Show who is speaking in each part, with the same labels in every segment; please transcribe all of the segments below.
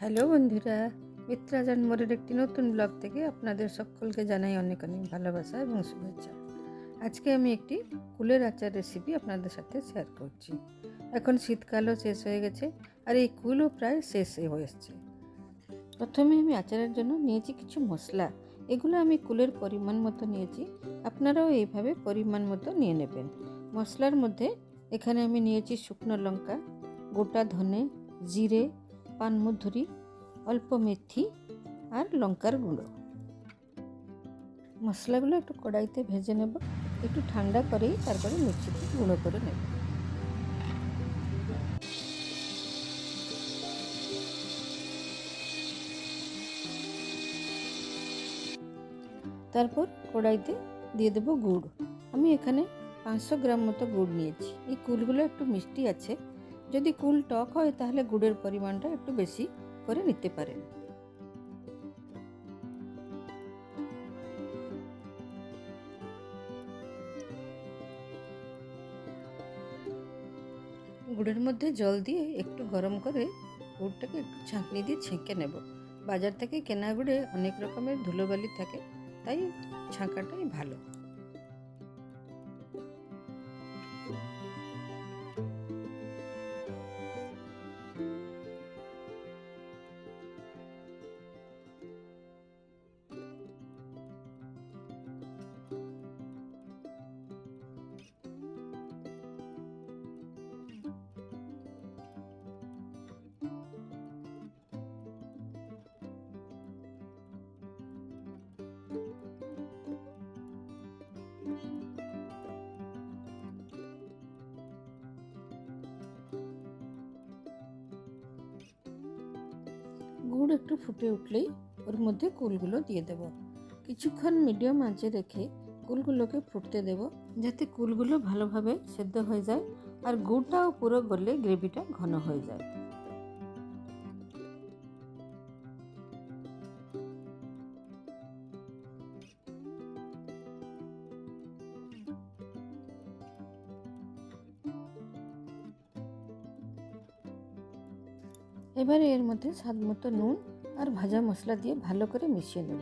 Speaker 1: Hello বন্ধুরা, মিত্রা জন্মরের একটি নতুন ব্লগ থেকে আপনাদের সকলকে জানাই অনেক অনেক ভালোবাসা এবং শুভেচ্ছা। আজকে আমি একটি কুলের আচার রেসিপি আপনাদের সাথে শেয়ার করছি। এখন শীতকালও শেষ হয়ে গেছে আর এই কুলও প্রায় শেষ হয়ে এসছে। প্রথমে আমি আচারের জন্য নিয়েছি কিছু মশলা। এগুলো আমি কুলের পরিমাণ মতো নিয়েছি, আপনারাও এইভাবে পরিমাণ মতো নিয়ে নেবেন। মশলার মধ্যে এখানে আমি নিয়েছি শুকনো লঙ্কা, গোটা ধনে, জিরে, পানমধুরি, অল্প মেথি আর লঙ্কার গুঁড়ো। মশলাগুলো একটু কড়াইতে ভেজে নেব, একটু ঠান্ডা করেই তারপরে মিক্সিতে গুঁড়ো করে নেব। তারপর কড়াইতে দিয়ে দেবো গুড়। আমি এখানে 500 গ্রাম মতো গুড় নিয়েছি। এই কুলগুলো একটু মিষ্টি আছে, যদি কুল টক হয় তাহলে গুড়ের পরিমাণটা একটু বেশি করে নিতে পারেন। গুড়ের মধ্যে জল দিয়ে একটু গরম করে গুড়টাকে একটু ছাঁকনি দিয়ে ছেঁকে নেব। বাজার থেকে কেনা গুড়ে অনেক রকমের ধুলোবালি থাকে, তাই ছাঁকাটাই ভালো। গুড় একটু ফুটে উঠলেই ওর মধ্যে কুলগুলো দিয়ে দেব। কিছুক্ষণ মিডিয়াম আঁচে রেখে কুলগুলোকে ফুটতে দেব, যাতে কুলগুলো ভালোভাবে সেদ্ধ হয়ে যায় আর গুড়টাও পুরো গলে গ্রেভিটা ঘন হয়ে যায়। এবারে এর মধ্যে স্বাদ মতো নুন আর ভাজা মশলা দিয়ে ভালো করে মিশিয়ে নেব।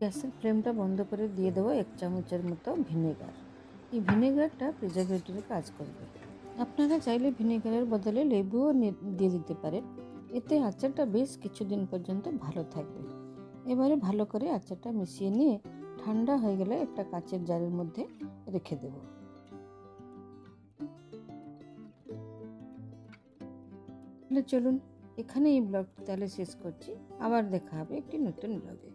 Speaker 1: গ্যাসের ফ্লেমটা বন্ধ করে দিয়ে দেবো 1 চামচের মতো ভিনেগার। এই ভিনেগারটা প্রিজারভেটিভে কাজ করবে। আপনারা চাইলে ভিনেগারের বদলে লেবুও দিয়ে দিতে পারেন, এতে আচারটা বেশ কিছুদিন পর্যন্ত ভালো থাকবে। এবারে ভালো করে আচারটা মিশিয়ে নিয়ে ঠান্ডা হয়ে গেলে একটা কাচের জারের মধ্যে রেখে দেব। তাহলে চলুন, এখানে এই ব্লগটি তাহলে শেষ করছি। আবার দেখা হবে একটি নতুন ব্লগে।